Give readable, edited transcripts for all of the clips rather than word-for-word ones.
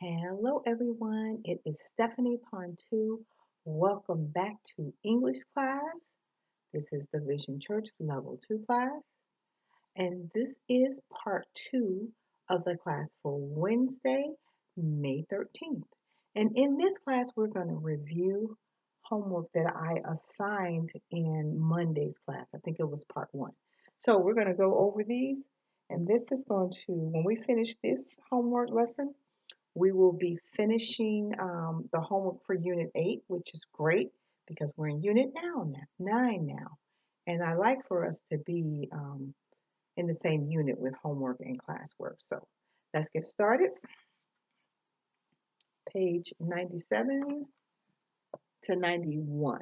Hello, everyone. It is Stephanie Ponteau. Welcome back to English class. This is the Vision Church Level 2 class, and this is part 2 of the class for Wednesday, May 13th. And in this class, we're going to review homework that I assigned in Monday's class. I think it was part 1. So we're going to go over these, and this is going to, when we finish this homework lesson, we will be finishing the homework for Unit 8, which is great because we're in Unit 9 now. And I like for us to be in the same unit with homework and classwork. So let's get started. Page 97 to 91.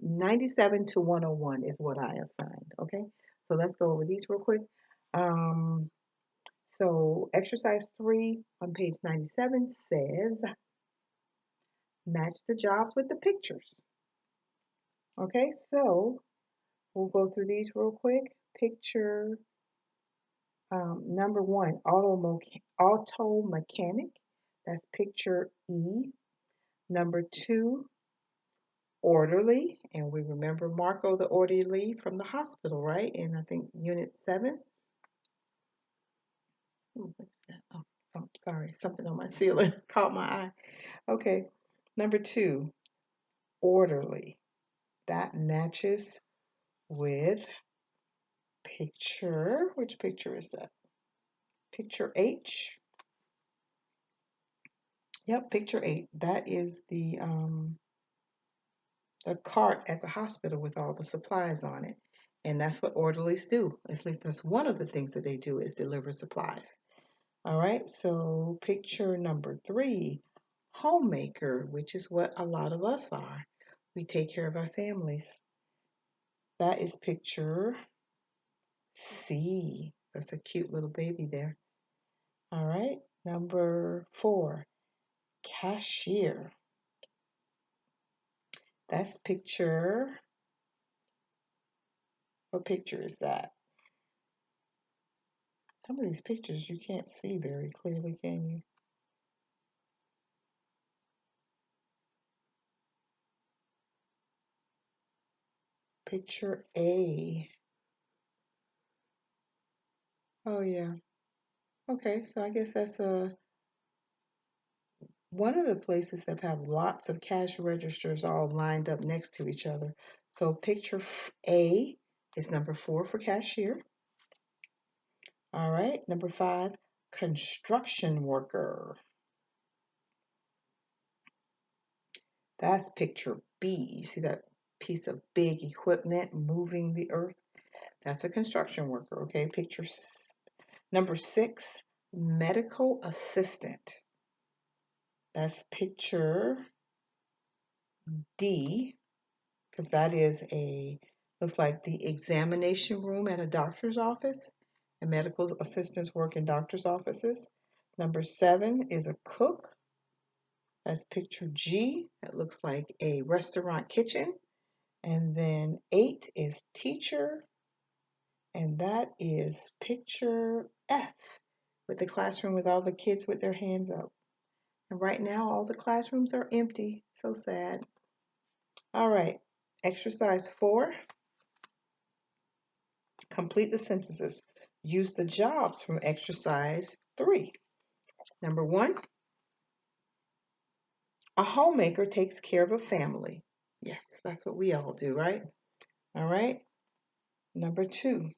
97 to 101 is what I assigned, okay? So let's go over these real quick. So exercise 3 on page 97 says, match the jobs with the pictures. Okay, so we'll go through these real quick. Picture number 1, auto mechanic. That's picture E. Number 2, orderly. And we remember Marco the orderly from the hospital, right? In I think Unit 7. Ooh, what's that? Oh, sorry, something on my ceiling caught my eye. Okay, number 2, orderly. That matches with picture. Which picture is that? Picture H. Yep, picture 8. That is the cart at the hospital with all the supplies on it. And that's what orderlies do. At least that's one of the things that they do is deliver supplies. All right, so picture number 3, homemaker, which is what a lot of us are. We take care of our families. That is picture C. That's a cute little baby there. All right, number 4, cashier. That's picture, what picture is that? Some of these pictures you can't see very clearly, can you? Picture A. Oh yeah. Okay, so I guess that's one of the places that have lots of cash registers all lined up next to each other. So picture A is number 4 for cashier. All right, number 5, construction worker. That's picture B. You see that piece of big equipment moving the earth? That's a construction worker, okay? Picture number 6, medical assistant. That's picture D, because that is looks like the examination room at a doctor's office. And medical assistants work in doctor's offices. Number 7 is a cook. That's picture G. That looks like a restaurant kitchen. And then 8 is teacher. And that is picture F, with the classroom with all the kids with their hands up. And right now, all the classrooms are empty. So sad. All right, exercise 4. Complete the sentences. Use the jobs from exercise 3. Number 1, a homemaker takes care of a family. Yes, that's what we all do, right? All right. Number 2,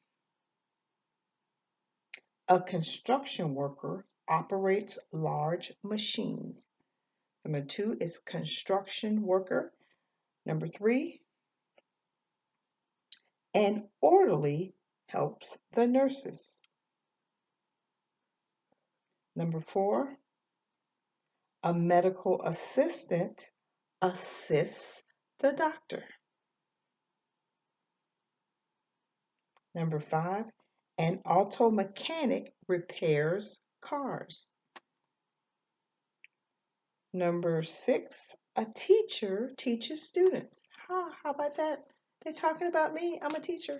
a construction worker operates large machines. Number 2 is construction worker. Number 3, an orderly helps the nurses. Number 4, a medical assistant assists the doctor. Number 5, an auto mechanic repairs cars. Number 6, a teacher teaches students. How about that? They're talking about me. I'm a teacher.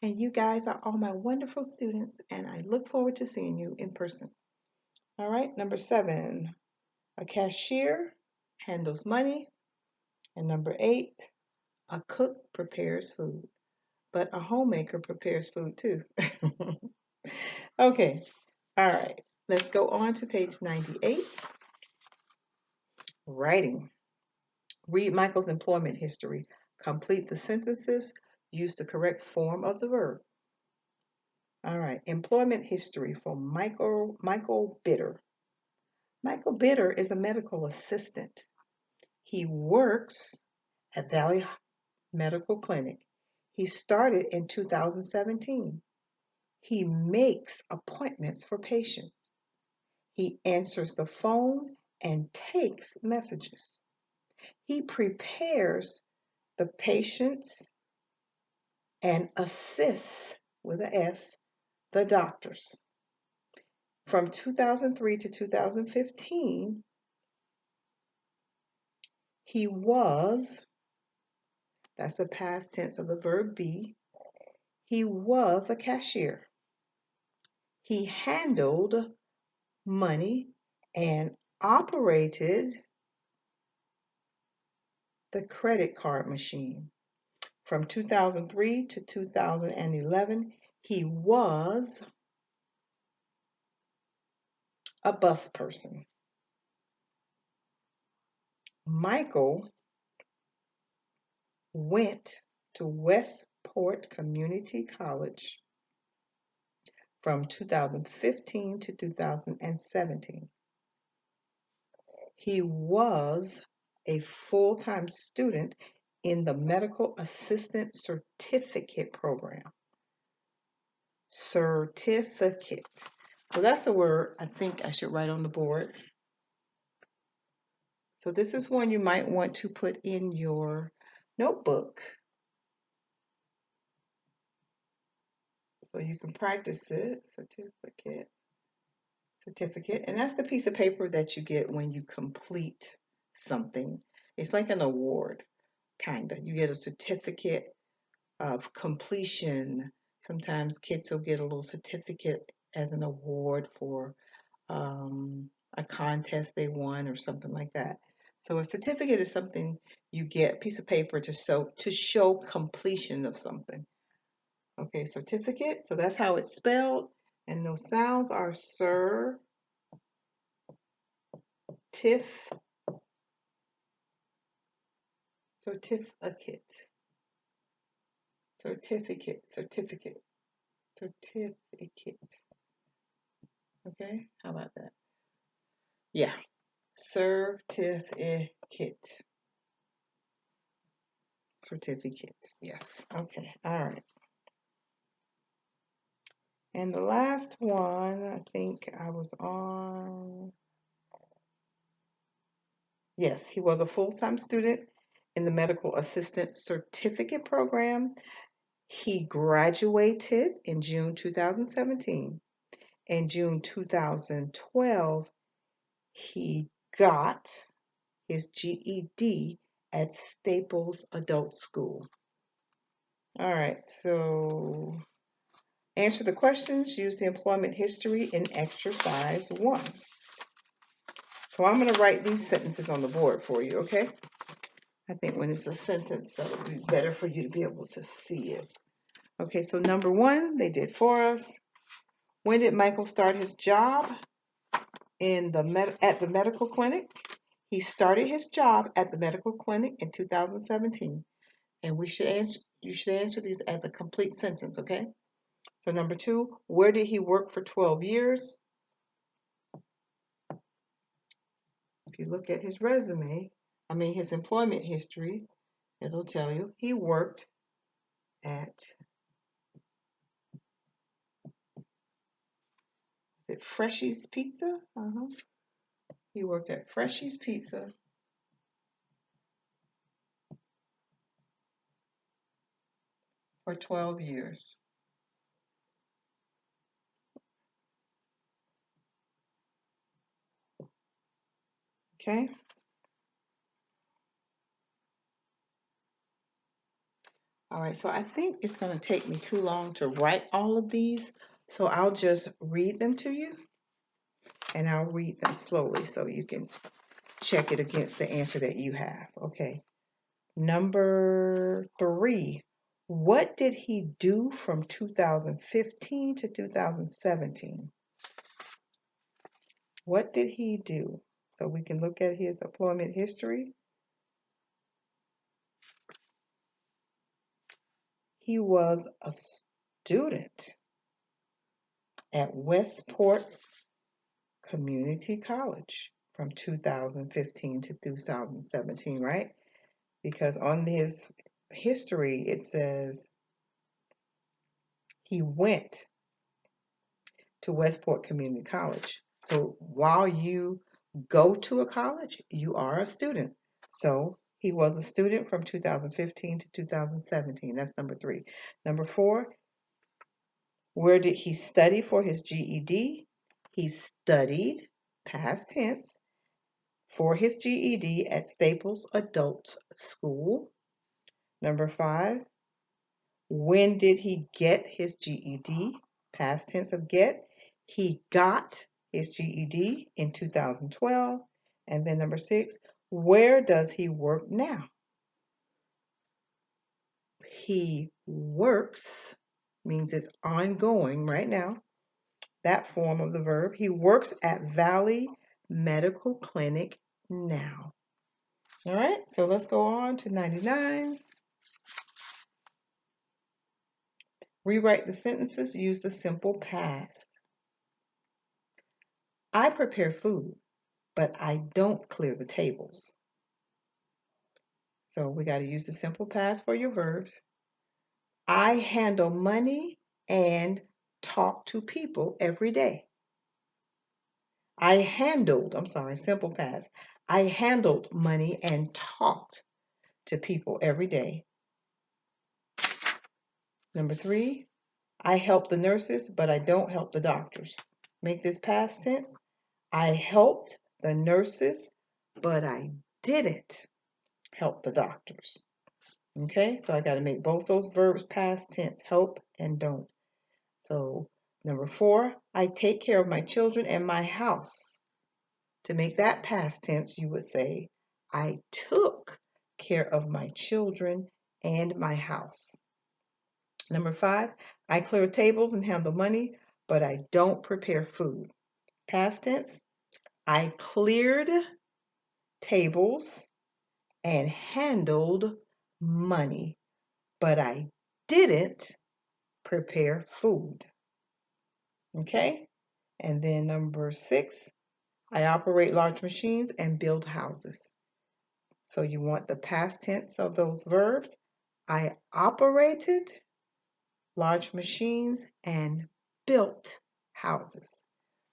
And you guys are all my wonderful students, and I look forward to seeing you in person. All right, number 7, A cashier handles money. And number 8, a cook prepares food. But a homemaker prepares food too. Okay, all right. Let's go on to page 98. Writing. Read Michael's employment history. Complete the sentences. Use the correct form of the verb. All right. Employment history for Michael Bitter. Michael Bitter is a medical assistant. He works at Valley Medical Clinic. He started in 2017. He makes appointments for patients. He answers the phone and takes messages. He prepares the patients and assists, with an S, the doctors. From 2003 to 2015, he was, that's the past tense of the verb be, he was a cashier. He handled money and operated the credit card machine. From 2003 to 2011, he was a bus person. Michael went to Westport Community College from 2015 to 2017. He was a full-time student in the Medical Assistant Certificate Program. Certificate. So that's a word I think I should write on the board. So this is one you might want to put in your notebook so you can practice it. Certificate. And that's the piece of paper that you get when you complete something. It's like an award, kind of. You get a certificate of completion. Sometimes kids will get a little certificate as an award for a contest they won or something like that. So a certificate is something you get, a piece of paper to show completion of something. Okay, certificate. So that's how it's spelled. And those sounds are sir, tiff, certificate, certificate, certificate, certificate. Okay, how about that? Yeah, certificate. Certificates, yes. Okay, all right. And the last one, I think I was on. Yes, he was a full-time student in the Medical Assistant Certificate Program. He graduated in June 2017. In June 2012, he got his GED at Staples Adult School. All right, so answer the questions, use the employment history in exercise 1. So I'm going to write these sentences on the board for you, okay? I think when it's a sentence, that would be better for you to be able to see it. Okay, so number 1, they did for us. When did Michael start his job at the medical clinic? He started his job at the medical clinic in 2017. And you should answer these as a complete sentence, okay? So number 2, where did he work for 12 years? If you look at his resume, his employment history, it'll tell you he worked at, is it Freshy's Pizza? He worked at Freshy's Pizza for 12 years. Okay? All right, so I think it's going to take me too long to write all of these, so I'll just read them to you, and I'll read them slowly so you can check it against the answer that you have. Okay. Number 3. What did he do from 2015 to 2017? What did he do? So we can look at his employment history. He was a student at Westport Community College from 2015 to 2017, right? Because on his history, it says he went to Westport Community College. So while you go to a college, you are a student. So he was a student from 2015 to 2017. That's number 3. Number 4, where did he study for his GED? He studied, past tense, for his GED at Staples Adult School. Number 5, when did he get his GED? Past tense of get. He got his GED in 2012. And then number 6, where does he work now? He works, means it's ongoing right now, that form of the verb. He works at Valley Medical Clinic now. All right, so let's go on to 99. Rewrite the sentences, use the simple past. I prepare food, but I don't clear the tables. So we got to use the simple past for your verbs. I handle money and talk to people every day. Simple past. I handled money and talked to people every day. Number 3, I help the nurses, but I don't help the doctors. Make this past tense. I helped the nurses, but I didn't help the doctors. Okay, so I got to make both those verbs past tense, help and don't. So number 4, I take care of my children and my house. To make that past tense, you would say, I took care of my children and my house. Number 5, I clear tables and handle money, but I don't prepare food. Past tense, I cleared tables and handled money, but I didn't prepare food. Okay? And then number 6, I operate large machines and build houses. So you want the past tense of those verbs. I operated large machines and built houses.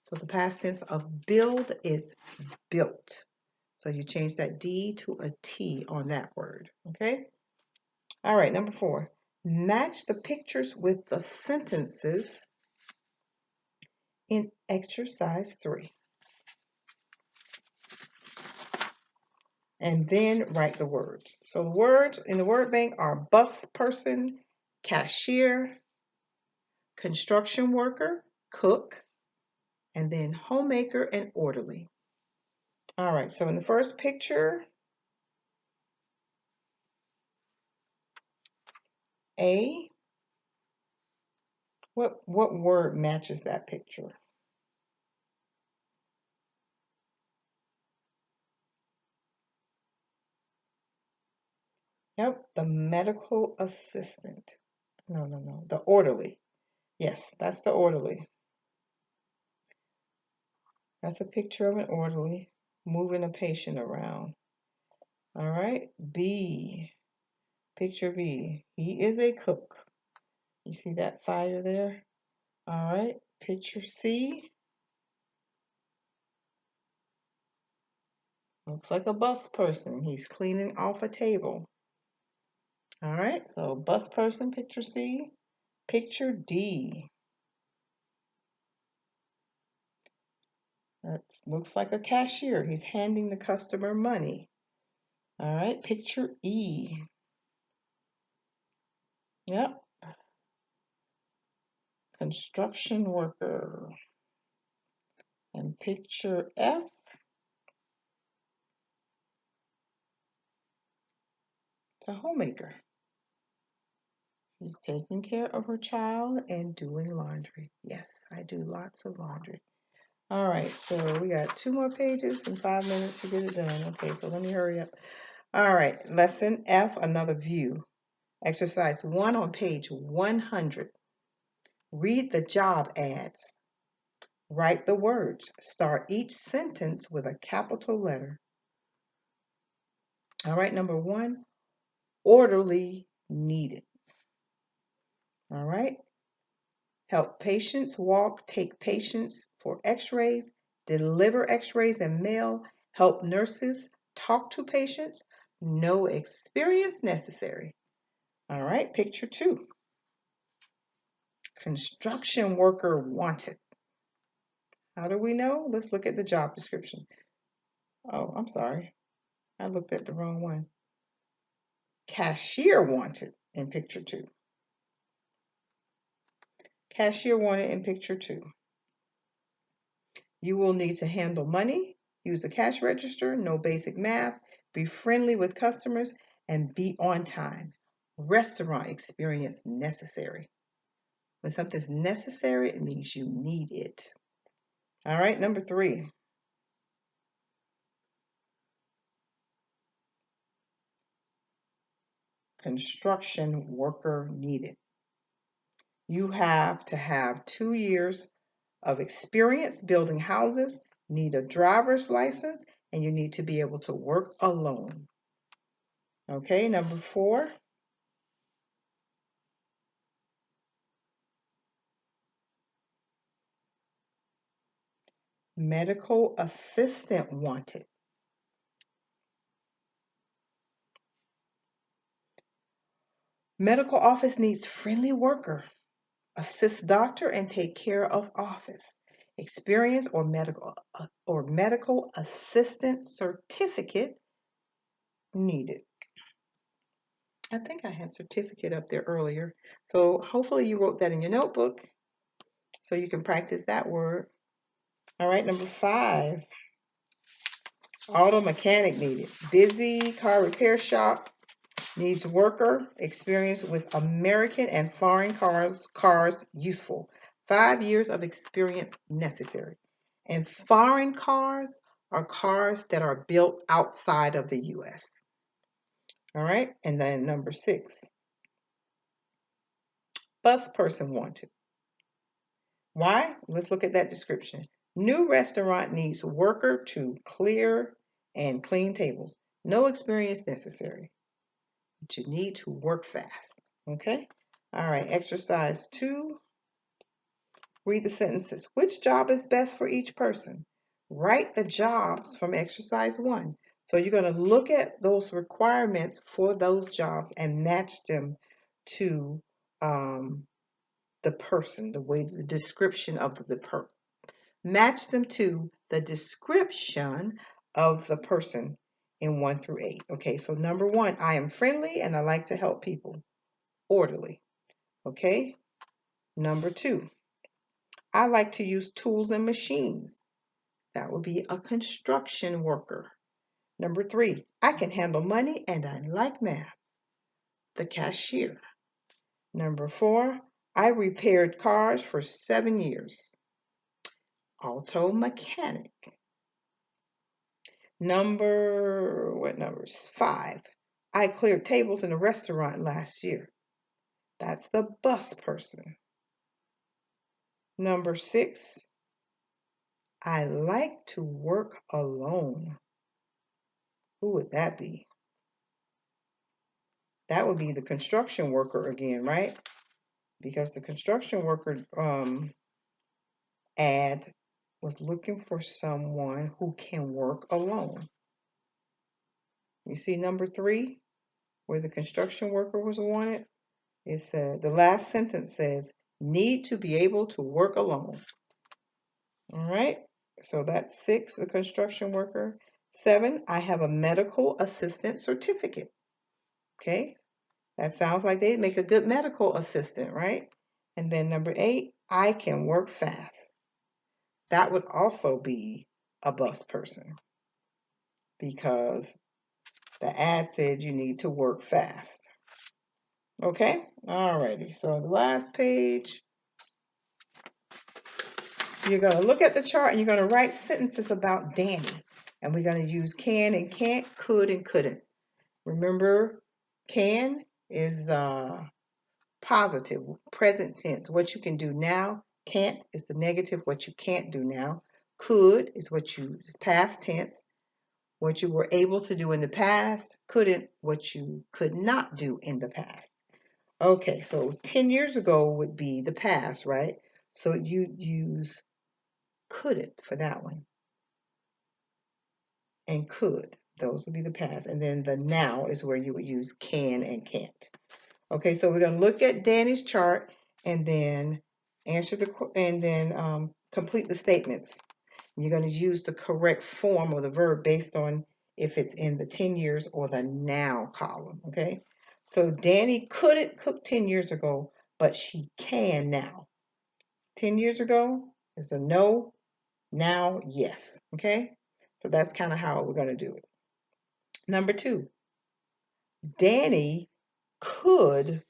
So the past tense of build is built. So you change that D to a T on that word. Okay? All right, number 4. Match the pictures with the sentences in exercise 3. And then write the words. So the words in the word bank are bus person, cashier, construction worker, cook, and then homemaker and orderly. All right, so in the first picture, A, what word matches that picture? Yep, the medical assistant. No, the orderly. Yes, that's the orderly. That's a picture of an orderly moving a patient around. All right, B, picture B. He is a cook. You see that fire there? All right, picture C. Looks like a bus person. He's cleaning off a table. All right, so bus person, picture C. Picture D. That looks like a cashier. He's handing the customer money. All right, picture E. Yep, construction worker. And picture F. a homemaker. She's taking care of her child and doing laundry. Yes, I do lots of laundry. All right, so we got 2 more pages and 5 minutes to get it done. Okay, so let me hurry up. All right, lesson F, another view. Exercise 1 on page 100. Read the job ads. Write the words. Start each sentence with a capital letter. All right, number 1, orderly needed. All right. Help patients walk, take patients for x-rays, deliver x-rays and mail, help nurses talk to patients, no experience necessary. All right, picture 2. Construction worker wanted. How do we know? Let's look at the job description. Oh, I'm sorry. I looked at the wrong one. Cashier wanted in picture 2. Cashier wanted in picture 2. You will need to handle money, use a cash register, know basic math, be friendly with customers, and be on time. Restaurant experience necessary. When something's necessary, it means you need it. All right, number 3. Construction worker needed. You have to have 2 years of experience building houses, need a driver's license, and you need to be able to work alone. Okay, number 4. Medical assistant wanted. Medical office needs friendly worker. Assist doctor and take care of office. Experience or medical assistant certificate needed. I think I had certificate up there earlier. So hopefully you wrote that in your notebook so you can practice that word. All right, number 5. Auto mechanic needed. Busy car repair shop needs worker experience with American and foreign cars useful. 5 years of experience necessary. And foreign cars are cars that are built outside of the US. All right, and then number 6. Bus person wanted. Why? Let's look at that description. New restaurant needs worker to clear and clean tables. No experience necessary. But you need to work fast. Okay? All right, exercise 2. Read the sentences. Which job is best for each person? Write the jobs from exercise 1. So you're going to look at those requirements for those jobs and match them to the person, the description of the person. Match them to the description of the person in 1 through 8. Okay, so number 1, I am friendly and I like to help people. Orderly. Okay, number 2, I like to use tools and machines. That would be a construction worker. Number 3, I can handle money and I like math. The cashier. Number 4, I repaired cars for 7 years. Auto mechanic. Numbers 5. I cleared tables in a restaurant last year. That's the bus person. Number 6. I like to work alone. Who would that be? That would be the construction worker again, right? Because the construction worker ad was looking for someone who can work alone. You see number 3, where the construction worker was wanted? It said, the last sentence says, need to be able to work alone. All right, so that's 6, the construction worker. 7, I have a medical assistant certificate. Okay, that sounds like they'd make a good medical assistant, right? And then number 8, I can work fast. That would also be a bus person because The ad said you need to work fast. Okay, alrighty. So the last page, you're going to look at the chart and you're going to write sentences about Danny. And we're going to use can and can't, could and couldn't. Remember, can is positive, present tense, what you can do now. Can't is the negative, what you can't do now. Could is is past tense, what you were able to do in the past. Couldn't, what you could not do in the past. Okay, so 10 years ago would be the past, right? So you use couldn't for that one. And could, those would be the past. And then the now is where you would use can and can't. Okay, so we're going to look at Danny's chart and then complete the statements. You're going to use the correct form of the verb based on if it's in the 10 years or the now column. Okay, so Danny couldn't cook 10 years ago, but she can now. 10 years ago is a no, now yes. Okay, so that's kind of how we're going to do it. Number 2, Danny could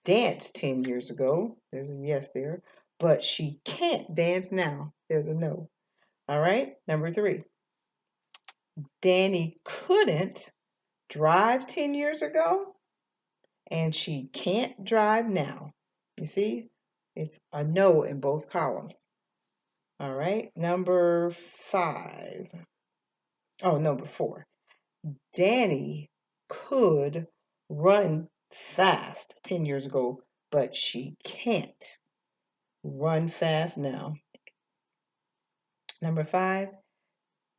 dance 10 years ago. There's a yes there. But she can't dance now. There's a no. All right. Number 3. Danny couldn't drive 10 years ago. And she can't drive now. You see? It's a no in both columns. All right. Number 5. Oh, number 4. Danny could run fast 10 years ago, but she can't run fast now. Number 5,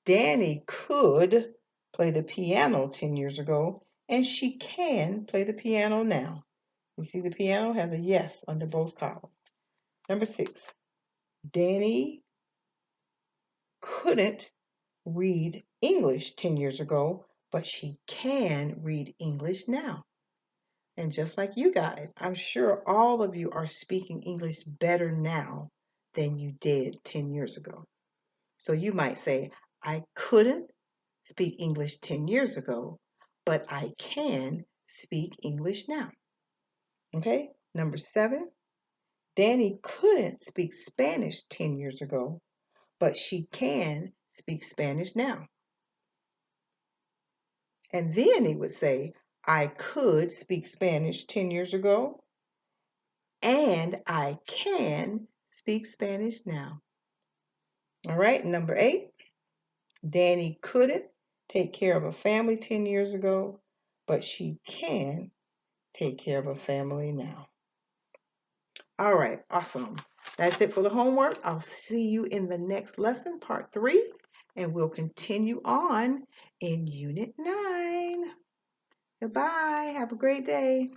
Danny could play the piano 10 years ago, and she can play the piano now. You see the piano has a yes under both columns. Number 6, Danny couldn't read English 10 years ago, but she can read English now. And just like you guys, I'm sure all of you are speaking English better now than you did 10 years ago. So you might say, I couldn't speak English 10 years ago, but I can speak English now. Okay, number 7, Danny couldn't speak Spanish 10 years ago, but she can speak Spanish now. And then he would say, I could speak Spanish 10 years ago, and I can speak Spanish now. All right, number 8, Danny couldn't take care of a family 10 years ago, but she can take care of a family now. All right, awesome. That's it for the homework. I'll see you in the next lesson, part 3, and we'll continue on in Unit 9. Goodbye. Have a great day.